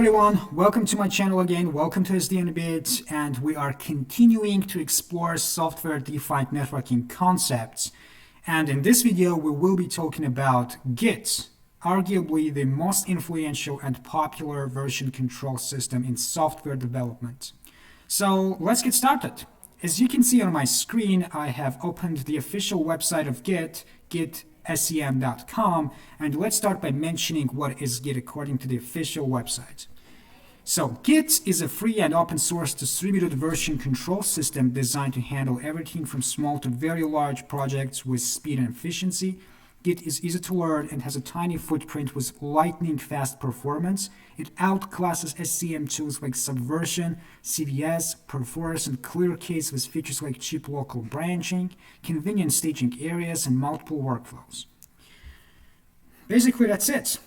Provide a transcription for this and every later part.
everyone, welcome to my channel again, welcome to SD Bit, and we are continuing to explore software-defined networking concepts. And in this video we will be talking about Git, arguably the most influential and popular version control system in software development. So let's get started. As you can see on my screen, I have opened the official website of Git, gitsem.com, and let's start by mentioning what is Git according to the official website. So Git is a free and open source distributed version control system designed to handle everything from small to very large projects with speed and efficiency. Git is easy to learn and has a tiny footprint with lightning fast performance. It outclasses SCM tools like Subversion, CVS, Perforce, and ClearCase with features like cheap local branching, convenient staging areas, and multiple workflows. Basically, that's it.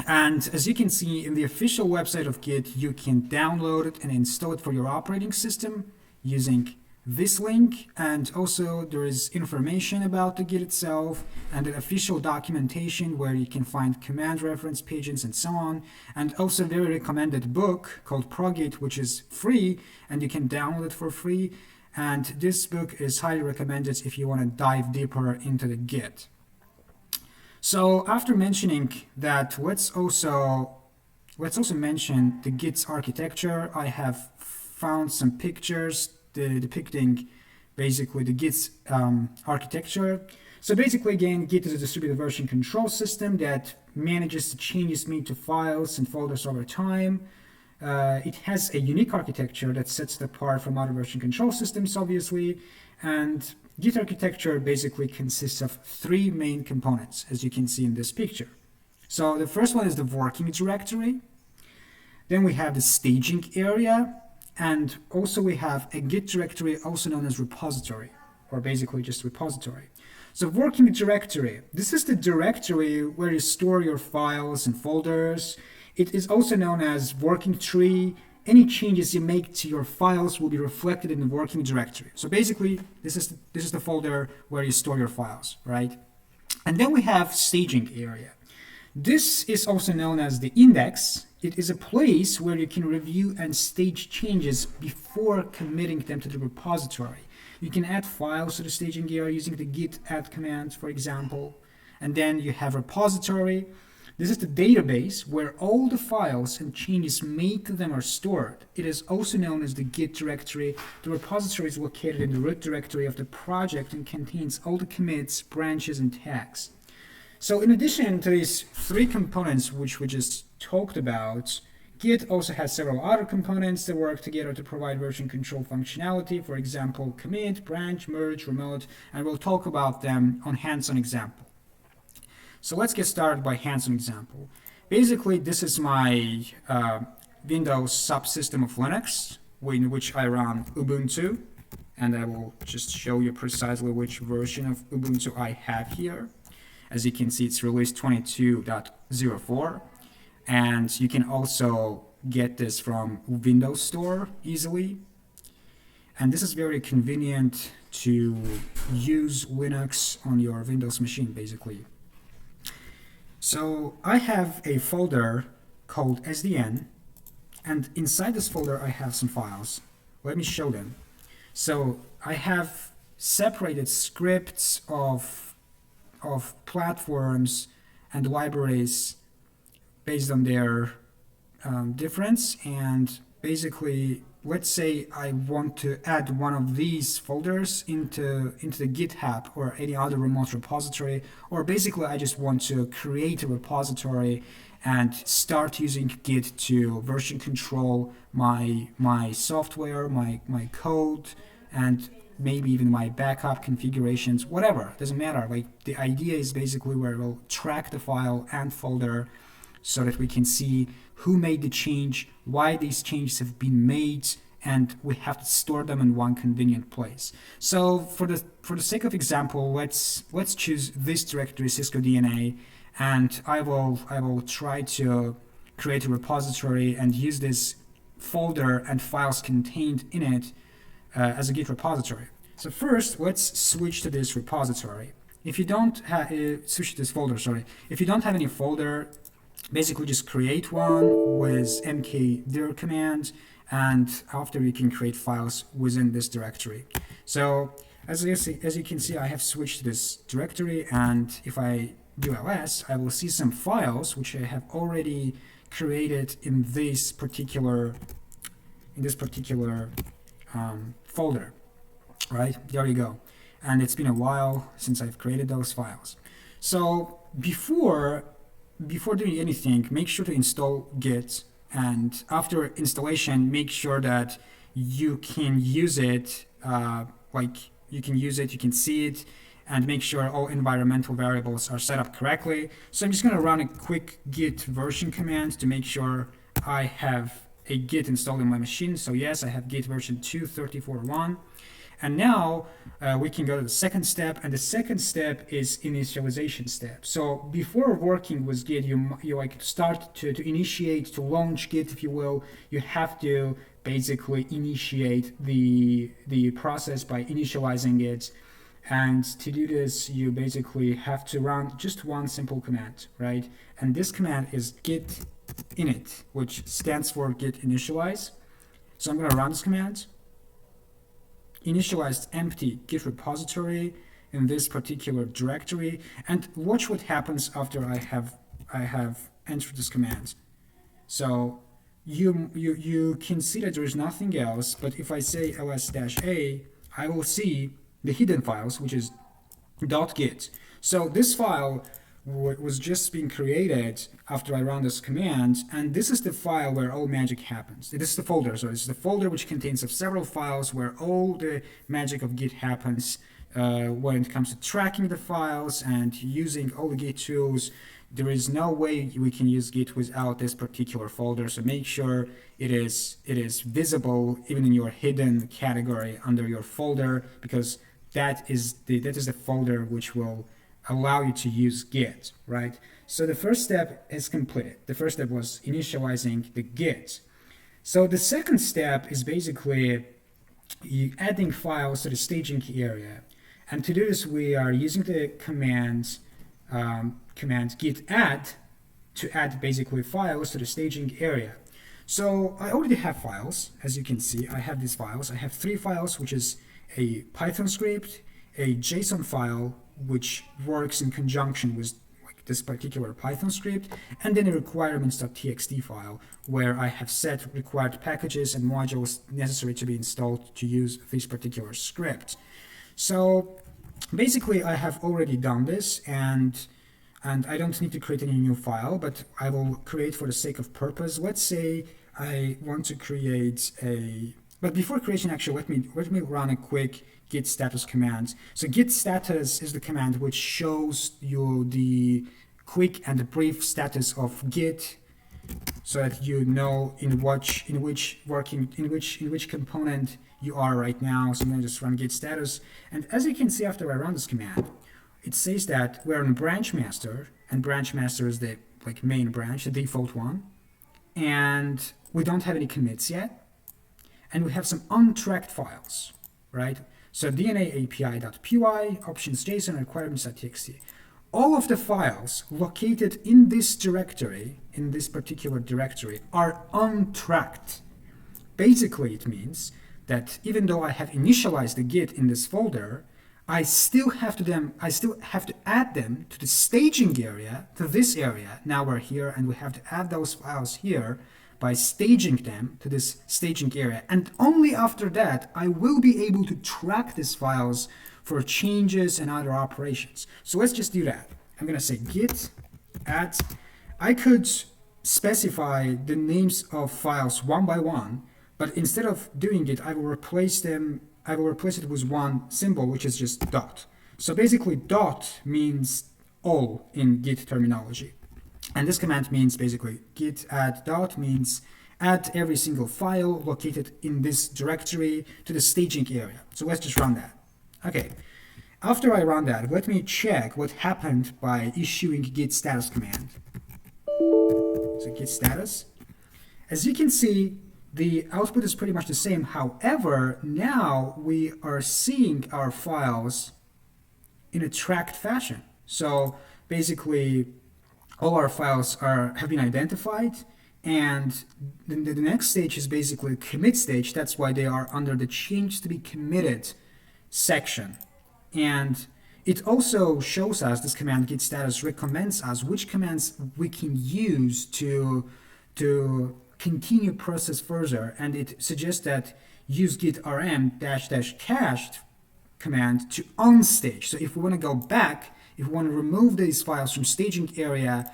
And as you can see in the official website of Git, you can download it and install it for your operating system using this link, and also there is information about the Git itself and an official documentation where you can find command reference pages and so on, and also a very recommended book called ProGit, which is free and you can download it for free. And this book is highly recommended if you want to dive deeper into the Git. So after mentioning that, let's also mention the Git's architecture. I have found some pictures depicting basically the Git's architecture. So basically, again, Git is a distributed version control system that manages the changes made to files and folders over time. It has a unique architecture that sets it apart from other version control systems, obviously. And Git architecture basically consists of three main components, as you can see in this picture. So the first one is the working directory. Then we have the staging area. And also we have a Git directory, also known as repository, or basically just repository. So working directory, this is the directory where you store your files and folders. It is also known as working tree. Any changes you make to your files will be reflected in the working directory. So basically, this is the folder where you store your files, right? And then we have staging area. This is also known as the index. It is a place where you can review and stage changes before committing them to the repository. You can add files to the staging area using the git add command, for example. And then you have repository. This is the database where all the files and changes made to them are stored. It is also known as the Git directory. The repository is located in the root directory of the project and contains all the commits, branches, and tags. So in addition to these three components which we just talked about, Git also has several other components that work together to provide version control functionality. For example, commit, branch, merge, remote, and we'll talk about them on hands-on example. So let's get started by hands-on example. Basically, this is my Windows subsystem of Linux, in which I run Ubuntu, and I will just show you precisely which version of Ubuntu I have here. As you can see, it's release 22.04, and you can also get this from Windows Store easily. And this is very convenient to use Linux on your Windows machine, basically. So I have a folder called SDN, and inside this folder I have some files. Let me show them. So I have separated scripts of platforms and libraries based on their difference. And basically, let's say I want to add one of these folders into the GitHub or any other remote repository, or basically I just want to create a repository and start using Git to version control my software, my code, and maybe even my backup configurations, whatever, doesn't matter. Like, the idea is basically where we'll track the file and folder so that we can see who made the change, why these changes have been made, and we have to store them in one convenient place. So for the sake of example, let's choose this directory, Cisco DNA, and I will try to create a repository and use this folder and files contained in it as a Git repository. So first, let's switch to this repository. If you don't have switch to this folder, sorry. If you don't have any folder basically just create one with mkdir command, and after you can create files within this directory. So as you can see, I have switched to this directory, and if I do ls, I will see some files which I have already created in this particular folder. Right, there you go. And it's been a while since I've created those files. So before doing anything, make sure to install Git, and after installation, make sure that you can use it, you can see it, and make sure all environmental variables are set up correctly. So I'm just going to run a quick git version command to make sure I have a Git installed in my machine. So yes, I have Git version 2.34.1. And now we can go to the second step, and the second step is initialization step. So before working with Git, you like start to initiate, to launch Git, if you will, you have to basically initiate the process by initializing it. And to do this, you basically have to run just one simple command, right? And this command is git init, which stands for git initialize. So I'm going to run this command. Initialized empty Git repository in this particular directory, and watch what happens after I have entered this command. So you can see that there is nothing else, but if I say ls-a, I will see the hidden files, which is .git. So this file was just being created after I run this command, and this is the file where all magic happens. This is the folder, so it's the folder which contains of several files where all the magic of Git happens when it comes to tracking the files and using all the Git tools. There is no way we can use Git without this particular folder, so make sure it is visible even in your hidden category under your folder, because that is the folder which will allow you to use Git, right? So the first step is completed. The first step was initializing the Git. So the second step is basically adding files to the staging area. And to do this, we are using the command git add to add basically files to the staging area. So I already have files, as you can see. I have these files. I have 3 files, which is a Python script, a JSON file, which works in conjunction with this particular Python script, and then a requirements.txt file where I have set required packages and modules necessary to be installed to use this particular script. So basically I have already done this, and I don't need to create any new file, but I will create for the sake of purpose. Let's say I want to create but before creation, actually, let me run a quick git status command. So git status is the command which shows you the quick and brief status of Git, so that you know in which component you are right now. So I'm going to just run git status, and as you can see after I run this command, it says that we're in branch master, and branch master is the main branch, the default one, and we don't have any commits yet. And we have some untracked files, right? So DNA API.py, options.json, requirements.txt. All of the files located in this directory, in this particular directory, are untracked. Basically, it means that even though I have initialized the Git in this folder, I still have to add them to the staging area, to this area. Now we're here, and we have to add those files here by staging them to this staging area. And only after that, I will be able to track these files for changes and other operations. So let's just do that. I'm going to say git add. I could specify the names of files one by one, but instead of doing it, I will replace it with one symbol, which is just dot. So basically, dot means all in Git terminology. And this command means basically git add dot means add every single file located in this directory to the staging area. So let's just run that. Okay. After I run that, let me check what happened by issuing git status command. So git status. As you can see, the output is pretty much the same. However, now we are seeing our files in a tracked fashion. So basically, all our files have been identified, and the next stage is basically the commit stage. That's why they are under the change to be committed section. And it also shows us, this command git status recommends us which commands we can use to continue process further, and it suggests that use git rm -- cached command to unstage. So if we want to go back, if we want to remove these files from staging area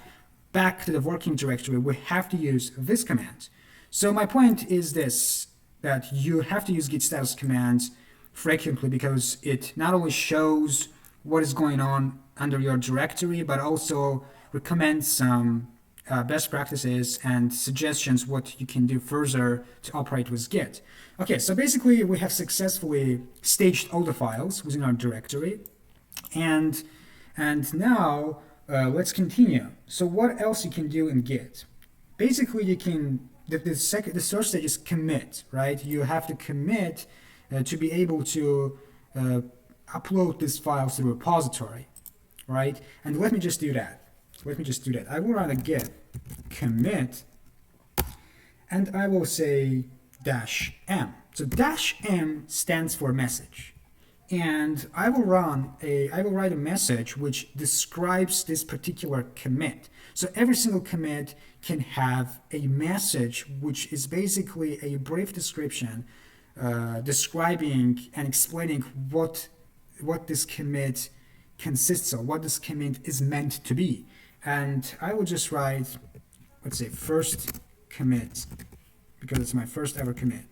back to the working directory, we have to use this command. So my point is this, that you have to use git status commands frequently, because it not only shows what is going on under your directory, but also recommends some best practices and suggestions what you can do further to operate with Git. Okay, so basically we have successfully staged all the files within our directory, and now let's continue. So what else you can do in Git? Basically, you can the third stage is commit, right? You have to commit to be able to upload these files to the repository, right? And let me just do that. I will run a git commit, and I will say -m. So -m stands for message, and I will write a message which describes this particular commit. So every single commit can have a message which is basically a brief description describing and explaining what this commit consists of, what this commit is meant to be. And I will just write, let's say, first commit, because it's my first ever commit.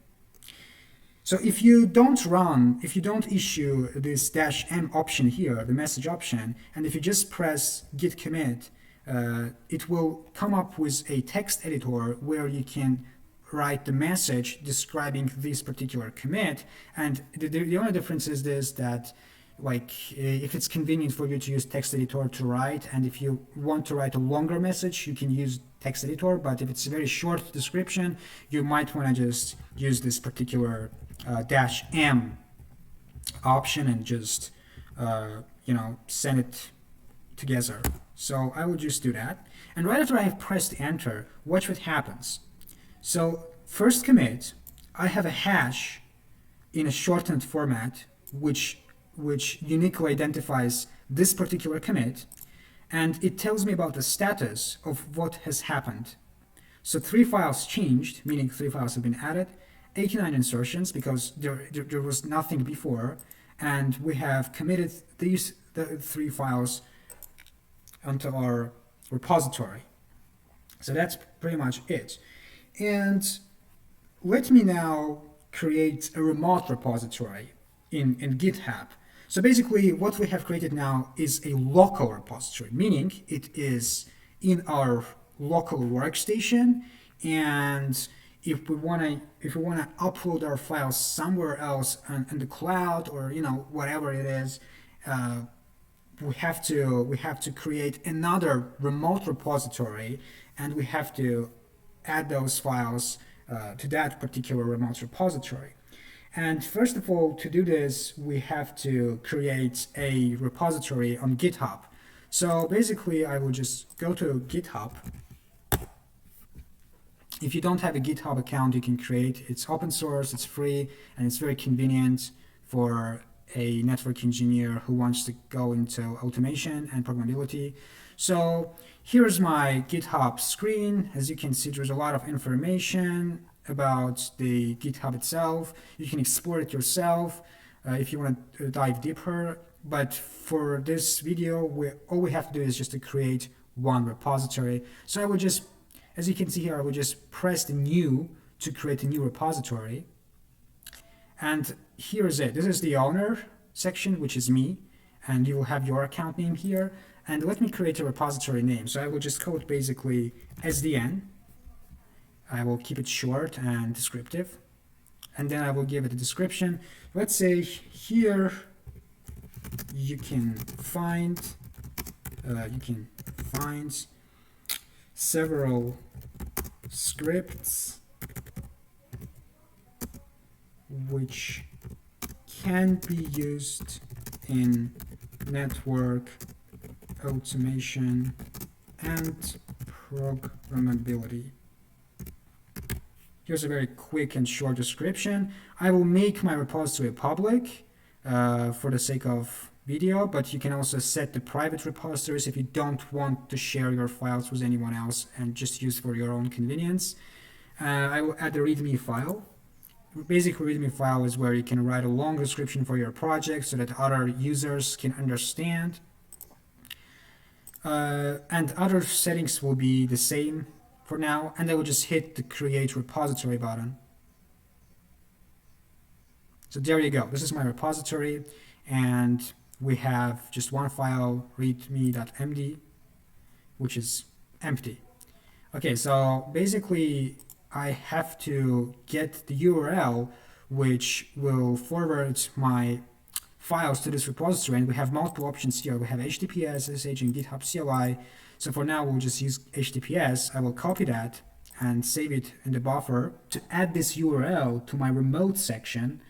So if you don't issue this -m option here, the message option, and if you just press git commit, it will come up with a text editor where you can write the message describing this particular commit. And the only difference is this, that if it's convenient for you to use text editor to write, and if you want to write a longer message, you can use text editor. But if it's a very short description, you might want to just use this particular -m option and just send it together. So I will just do that. And right after I have pressed enter, watch what happens. So first commit, I have a hash in a shortened format which uniquely identifies this particular commit, and it tells me about the status of what has happened. So 3 files changed, meaning 3 files have been added, 89 insertions because there was nothing before, and we have committed the 3 files onto our repository. So that's pretty much it. And let me now create a remote repository in GitHub. So basically what we have created now is a local repository, meaning it is in our local workstation, and if we want to upload our files somewhere else in the cloud, or whatever it is, we have to create another remote repository, and we have to add those files to that particular remote repository. And first of all, to do this, we have to create a repository on GitHub. So basically, I will just go to GitHub. If you don't have a GitHub account, you can create. It's open source, it's free, and it's very convenient for a network engineer who wants to go into automation and programmability. So here's my GitHub screen. As you can see, there's a lot of information about the GitHub itself. You can explore it yourself if you want to dive deeper. But for this video, all we have to do is just to create one repository. So I will just, as you can see here, I will just press the new to create a new repository. And here is it. This is the owner section, which is me, and you will have your account name here. And let me create a repository name. So I will just call it basically SDN. I will keep it short and descriptive, and then I will give it a description. Let's say here you can find several scripts which can be used in network automation and programmability. Here's a very quick and short description. I will make my repository public for the sake of video, but you can also set the private repositories if you don't want to share your files with anyone else and just use for your own convenience. I will add the README file. Basic README file is where you can write a long description for your project so that other users can understand. And other settings will be the same for now, and I will just hit the create repository button. So there you go. This is my repository, and we have just one file, readme.md, which is empty. Okay, so basically I have to get the URL which will forward my files to this repository, and we have multiple options here. We have HTTPS, SSH, and GitHub CLI. So for now, we'll just use HTTPS. I will copy that and save it in the buffer to add this URL to my remote section,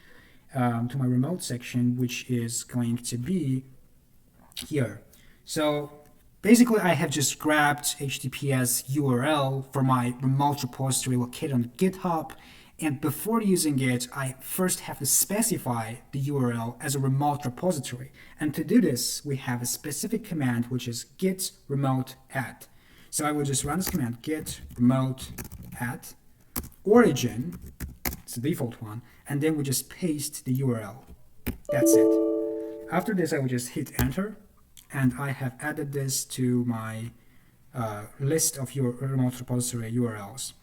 which is going to be here. So basically, I have just grabbed HTTPS URL for my remote repository located on GitHub. And before using it, I first have to specify the URL as a remote repository. And to do this, we have a specific command, which is git remote add. So I will just run this command, git remote add origin, it's the default one, and then we just paste the URL. That's it. After this, I will just hit enter, and I have added this to my list of your remote repository URLs.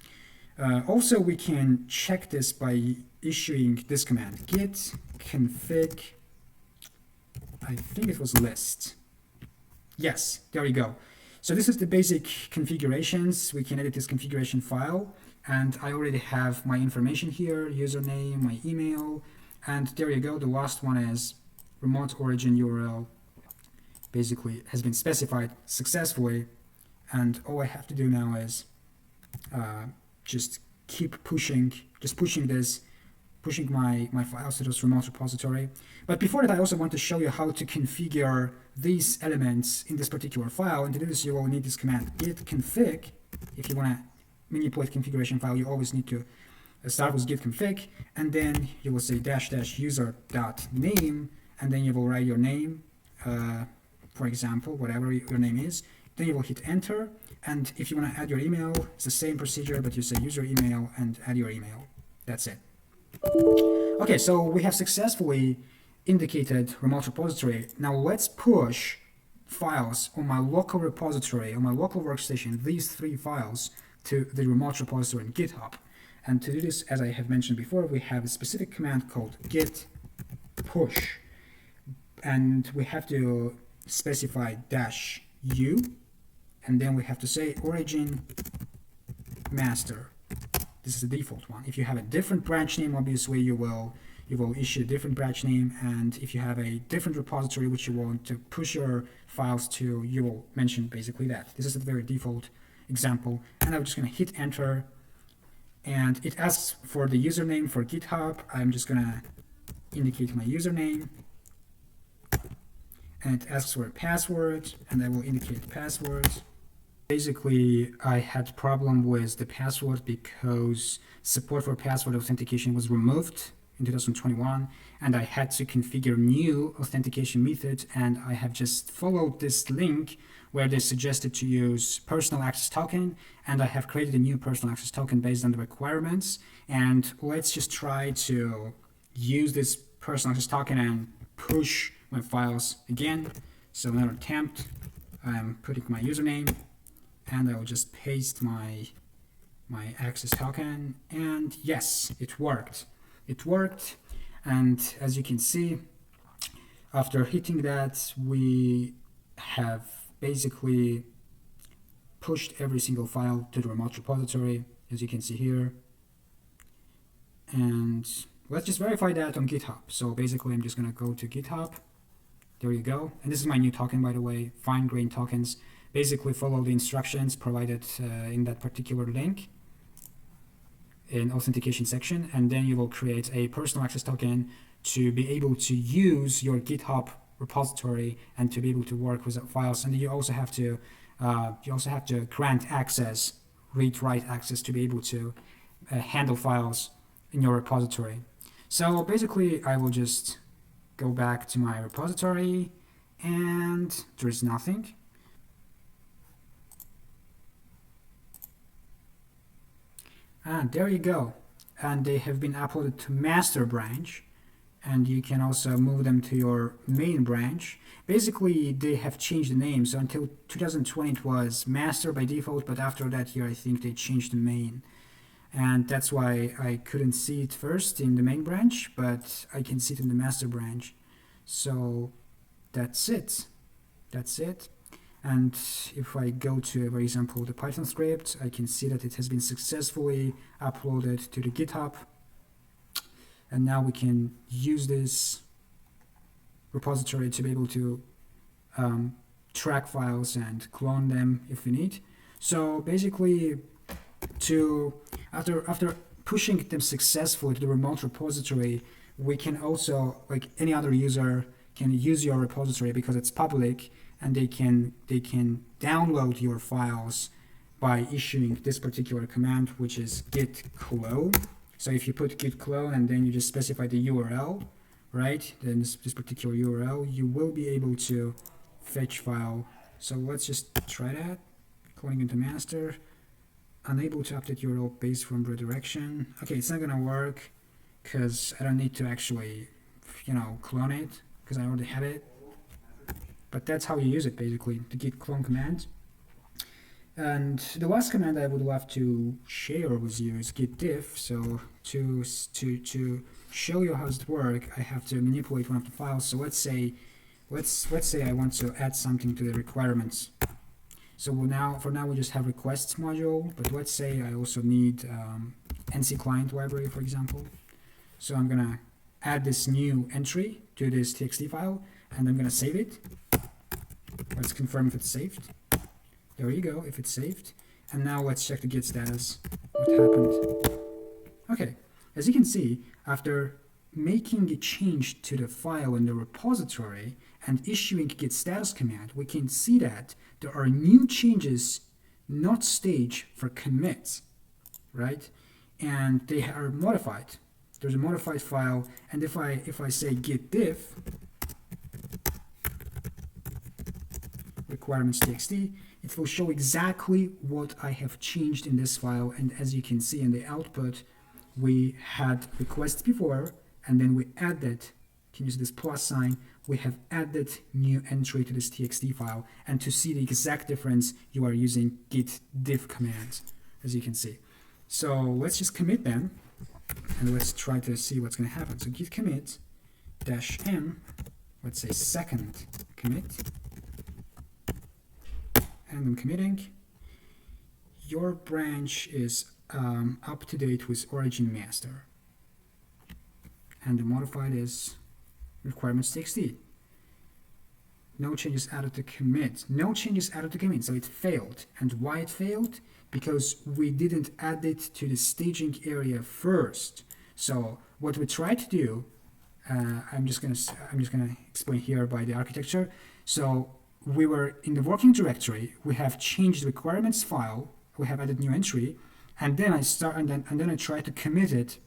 Also, we can check this by issuing this command, git config, I think it was list. Yes, there you go. So this is the basic configurations. We can edit this configuration file, and I already have my information here, username, my email, and there you go. The last one is remote origin URL, basically has been specified successfully, and all I have to do now is just keep pushing my files to this remote repository. But before that, I also want to show you how to configure these elements in this particular file. And to do this, you will need this command, git config. If you want to manipulate configuration file, you always need to start with git config, and then you will say --user.name, and then you will write your name, for example, whatever your name is. Then you will hit enter. And if you want to add your email, it's the same procedure, but you say user email and add your email. That's it. Okay, so we have successfully indicated remote repository. Now let's push files on my local repository, on my local workstation, these 3 files, to the remote repository in GitHub. And to do this, as I have mentioned before, we have a specific command called git push. And we have to specify -u. And then we have to say origin master. This is the default one. If you have a different branch name, obviously you will issue a different branch name. And if you have a different repository which you want to push your files to, you will mention basically that. This is a very default example. And I'm just going to hit enter. And it asks for the username for GitHub. I'm just going to indicate my username. And it asks for a password, and I will indicate the password. Basically, I had problem with the password because support for password authentication was removed in 2021, and I had to configure new authentication methods, and I have just followed this link where they suggested to use personal access token, and I have created a new personal access token based on the requirements. And let's just try to use this personal access token and push my files again. So another attempt, I'm putting my username, and I will just paste my access token, and yes, it worked. It worked, and as you can see, after hitting that, we have basically pushed every single file to the remote repository, as you can see here. And let's just verify that on GitHub. So basically, I'm just going to go to GitHub. There you go. And this is my new token, by the way, fine-grained tokens. Basically, follow the instructions provided in that particular link in authentication section, and then you will create a personal access token to be able to use your GitHub repository and to be able to work with files. And you also have to you also have to grant access, read-write access to be able to handle files in your repository. So basically, I will just go back to my repository, and there is nothing. And there you go. And they have been uploaded to master branch, and you can also move them to your main branch. Basically, they have changed the name. So until 2020 it was master by default, but after that year I think they changed the main. And that's why I couldn't see it first in the main branch, but I can see it in the master branch. So that's it. That's it. And if I go to, for example, the Python script, I can see that it has been successfully uploaded to the GitHub. And now we can use this repository to be able to track files and clone them if we need. So basically, after pushing them successfully to the remote repository, we can also, like any other user, can use your repository because it's public, and they can download your files by issuing this particular command, which is git clone. So if you put git clone and then you just specify the URL, right? Then this particular URL, you will be able to fetch file. So let's just try that. Cloning into master. Unable to update URL based from redirection. Okay, it's not gonna work because I don't need to actually, clone it because I already have it. But that's how you use it, basically, the git clone command. And the last command I would love to share with you is git diff. So to show you how it works, I have to manipulate one of the files. So let's say I want to add something to the requirements. So for now we just have requests module, but let's say I also need NC client library, for example. So I'm gonna add this new entry to this txt file, and I'm gonna save it. Let's confirm if it's saved. There you go, if it's saved. And now let's check the git status. What happened? Okay, as you can see, after making a change to the file in the repository and issuing git status command, we can see that there are new changes not staged for commits, right? And they are modified. There's a modified file, and if I say git diff requirements.txt, it will show exactly what I have changed in this file. And as you can see in the output, we had requests before, and then we added, can use this plus sign, we have added new entry to this txt file. And to see the exact difference, you are using git diff command, as you can see. So let's just commit them, and let's try to see what's going to happen. So git commit -m, let's say second commit, and I'm committing. Your branch is up to date with origin master, and the modified is requirements.txt. No changes added to commit. No changes added to commit, so it failed. And why it failed? Because we didn't add it to the staging area first. So what we tried to do, I'm just gonna explain here by the architecture. So we were in the working directory. We have changed the requirements file. We have added new entry, and then I tried to commit it,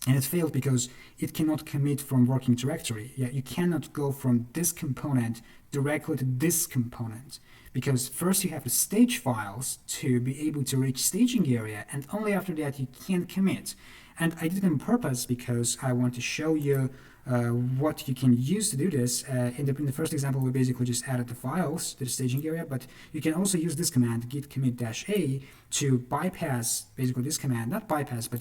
and it failed because it cannot commit from working directory. Yeah, you cannot go from this component directly to this component, because first you have to stage files to be able to reach staging area, and only after that you can commit. And I did it on purpose because I want to show you what you can use to do this. In the first example, we basically just added the files to the staging area, but you can also use this command, git commit -a, to bypass basically this command, not bypass, but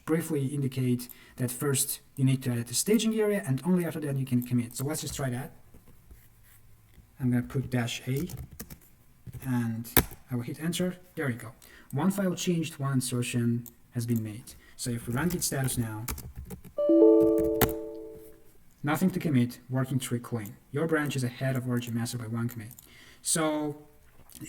briefly indicate that first you need to add the staging area, and only after that you can commit. So let's just try that. I'm going to put -a, and I will hit enter. There you go. One file changed, one insertion has been made. So if we run git status now, nothing to commit, working tree clean. Your branch is ahead of origin master by one commit. So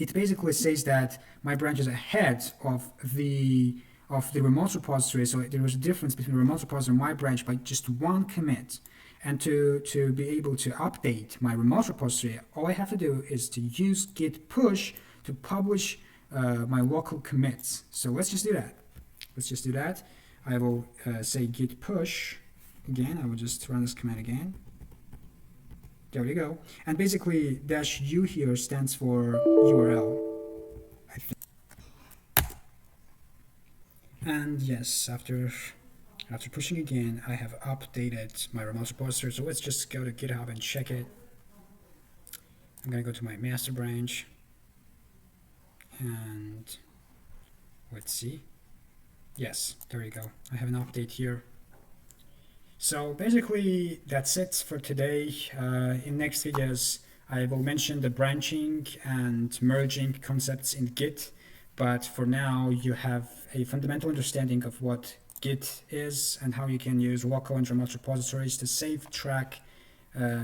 it basically says that my branch is ahead of the remote repository. So there was a difference between the remote repository and my branch by just one commit. And to be able to update my remote repository, all I have to do is to use git push to publish my local commits. So let's just do that. Let's just do that. I will say git push again. I will just run this command again. There we go. And basically -u here stands for URL, I think. And yes, after pushing again, I have updated my remote repository. So let's just go to GitHub and check it. I'm going to go to my master branch. And let's see. Yes, there you go. I have an update here. So basically, that's it for today. In next videos, I will mention the branching and merging concepts in Git. But for now, you have a fundamental understanding of what Git is and how you can use local and remote repositories to save track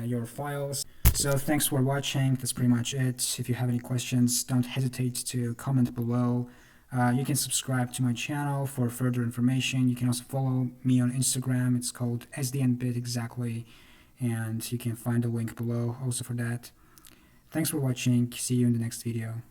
your files. So thanks for watching. That's pretty much it. If you have any questions, don't hesitate to comment below. You can subscribe to my channel for further information. You can also follow me on Instagram. It's called SDNBit exactly, and you can find a link below also for that. Thanks for watching. See you in the next video.